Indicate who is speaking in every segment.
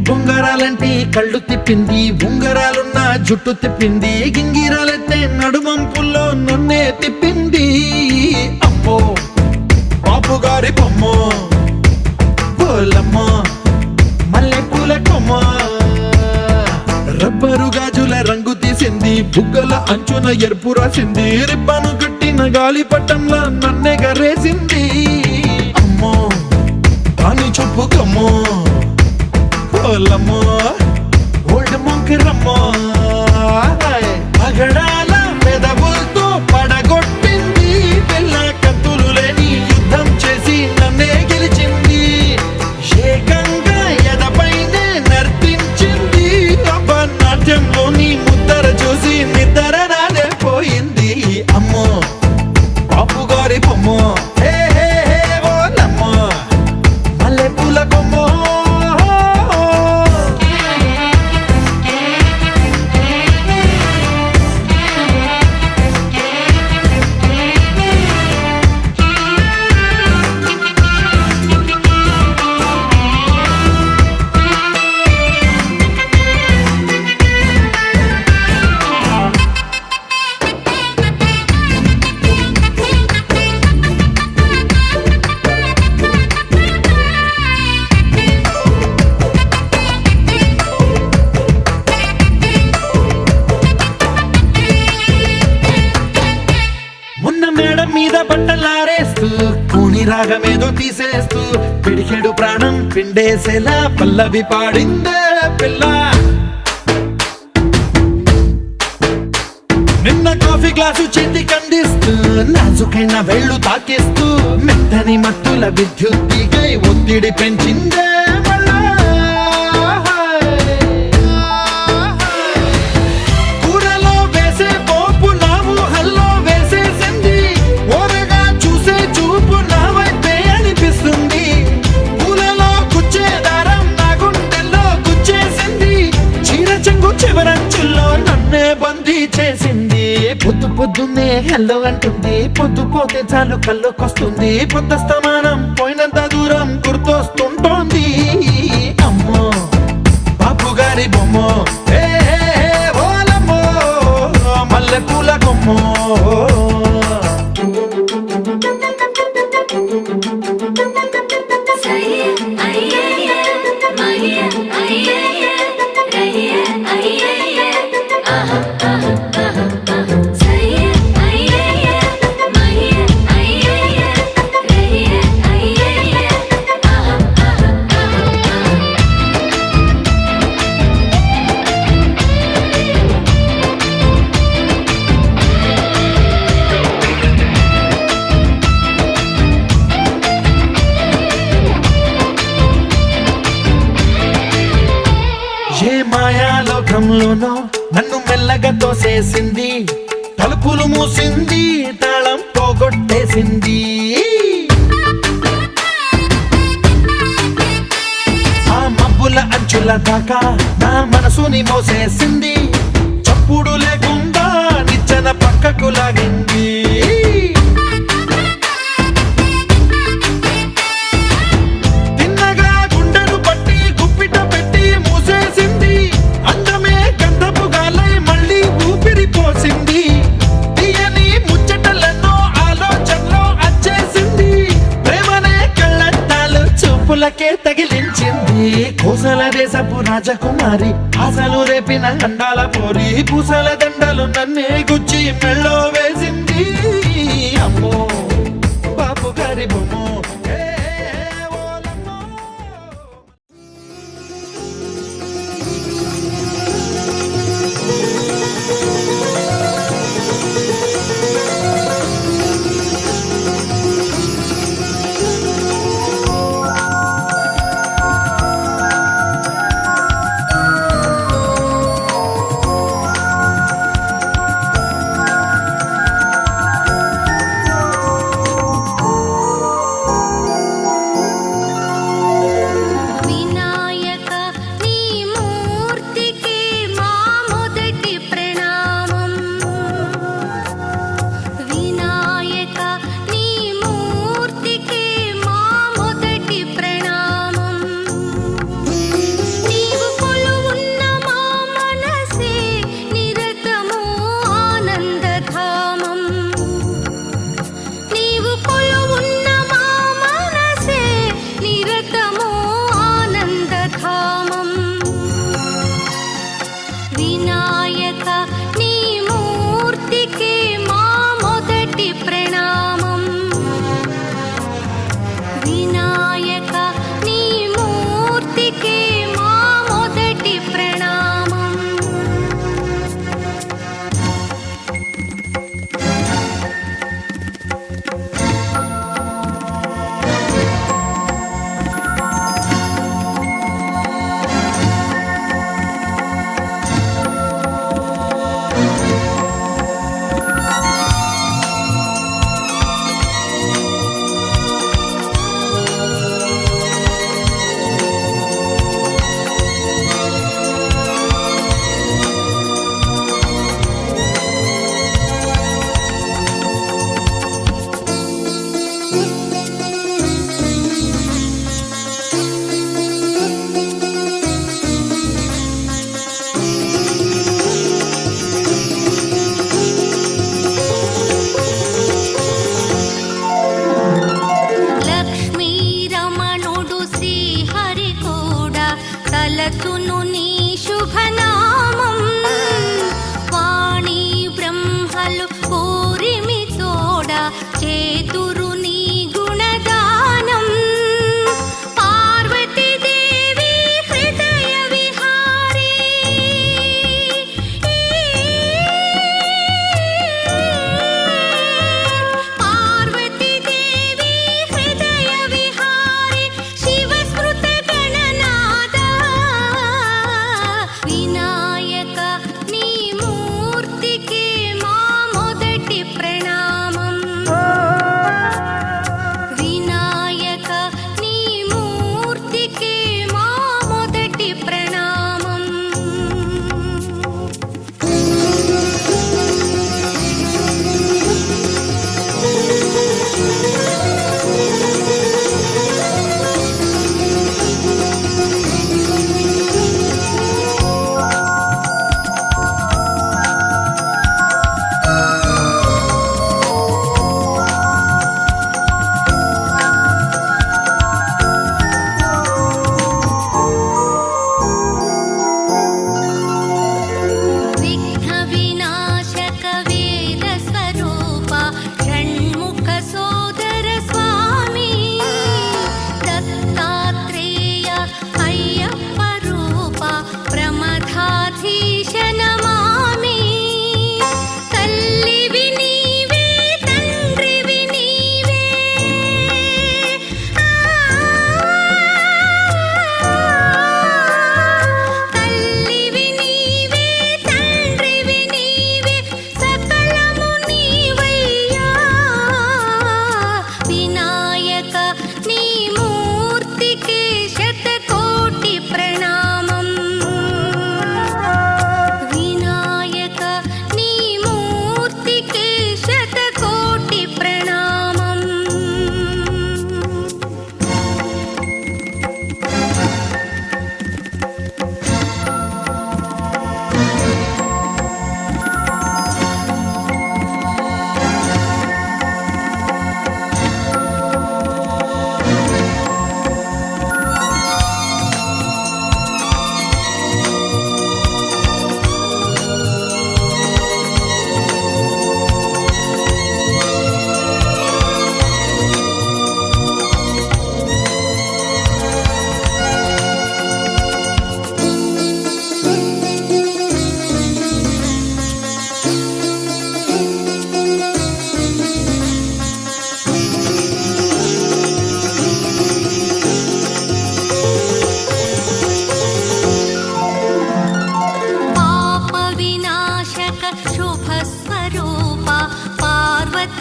Speaker 1: బొంగరాలంటే కళ్ళు తిప్పింది, ఉంగరాలున్న జుట్టు తిప్పింది, గింగిరాలైతే నడుమంపుల్లో నన్నే తిప్పింది. అమ్మో బాబు గారి బొమ్మ, పోలమ్మ మల్లె పూల కొమ్మ, రబ్బరు గాజుల రంగు తీసింది, బుగ్గల అంచున ఎరుపు రాసింది, రిబ్బను కట్టిన గాలి పట్టంలా నన్నే గరేసింది. అమ్మో దాని చూపు కమ్మో, పోలమ్మో ఓల్డ్ మొంకిరమ్మో, పగడాల పెదవులతో పడగొట్టింది, పిల్ల కత్తులు లేని యుద్ధం చేసి నన్నే గెలిచింది, ఏకంగా ఎదపైనే నర్తించింది, నాట్యంలోని ముద్దర చూసి నిద్ర నాదే పోయింది. అమ్మో బాపు గారి బొమ్మో, హే హే హే ఓలమ్మో మల్లె పూల కొమ్మో. మీద బట్టలారేస్తూ కూని రాగమేదో తీసేస్తూ పిడికెడు ప్రాణం పిండేసేలా పల్లవి పాడిందే పిల్ల. నిన్న కాఫీ గ్లాసు చేతి కందిస్తూ నాజుకైన వేళ్ళు తాకిస్తూ మెత్తని మత్తుల విద్యుత్తికై ఒత్తిడి పెంచిందే. కూరలో వేసే పోపు నా ఊహల్లో వేసే చల్లో అంటుంది, పొద్దు పోతే చాలు కళ్ళొకొస్తుంది, పొద్దస్తమానం పోయినంత దూరం గుర్తొస్తుంటోంది. అమ్మో బాపు గారి బొమ్మో, ఏ ఓలమ్మో మల్లె పూల కొమ్మో. ఏ మాయాలోకంలోనో నన్ను మెల్లగా తోసేసింది, తలుపులు మూసింది, తాళం పోగొట్టేసింది. ఆ మబ్బుల అంచుల దాకా నా మనసుని మోసేసింది, చప్పుడు లేకుండా నిచ్చెన పక్కకు లాగింది. పూలకే తగిలించింది, కోసల దేశపు రాజకుమారి, ఆశలు రేపిన అండాల పోరి, పూసల దండలు నన్నే గుచ్చి మెళ్ళో వేసింది. అమ్మో బాపు గారి బొమ్మో.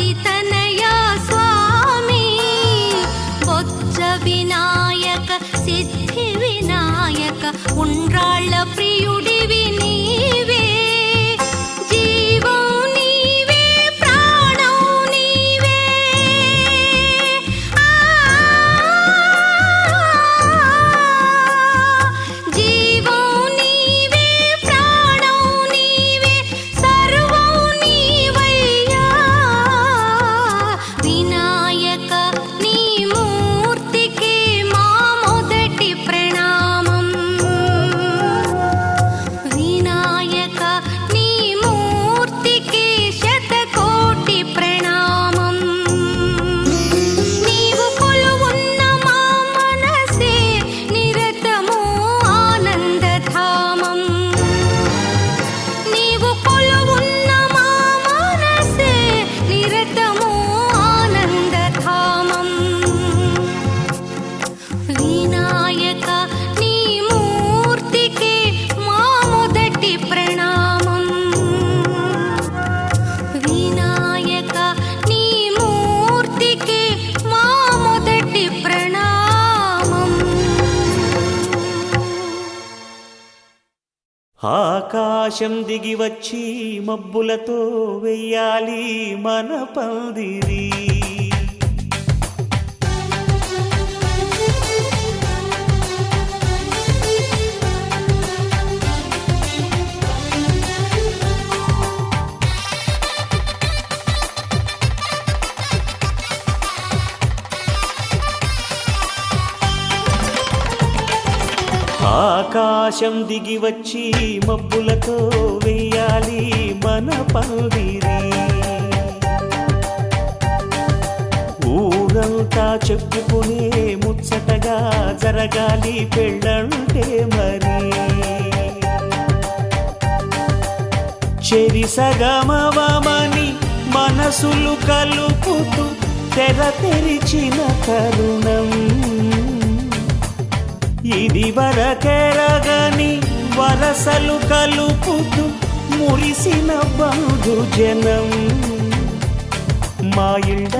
Speaker 2: గణపతి తనయా స్వామి బొజ్జ వినాయక సిద్ధి వినాయక ఉండ్రాళ్ళ ప్రియుడివి నీవే జీవం నీవే ప్రాణం నీవే జీవం నీవే ప్రాణం నీవే సర్వం నీవయ్యా వినాయక నీ మూర్తికి మా మొదటి ప్రణామం వినాయక నీ మూర్తికి శతకోటి ప్రణామం నీవు కొలువున్న మా మనసే నిరతము ఆనందధామం నీవు కొలువున్న మా మనసే నిరతము ఆనందధామం వినాయక నీ మూర్తికి మా మొదటి ప్రణామం వినాయక నీ మూర్తికి మా మొదటి ప్రణామం
Speaker 3: ఆకాశం దిగి వచ్చి మబ్బులతో వెయ్యాలి మన పందిరి ఆకాశం దిగి వచ్చి మబ్బులతో వెయ్యాలి మన పందిరి ఊరంతా చెప్పుకునే ముచ్చటగా జరగాలి పెళ్ళంటే మరి చెరి సగమవమని మనసులు కలుపుతూ తెర తెరిచిన తరుణం ఇది వరకెరగని వరసలు కలుపుతూ మురిసిన బంధు జనం మా ఇళ్ళ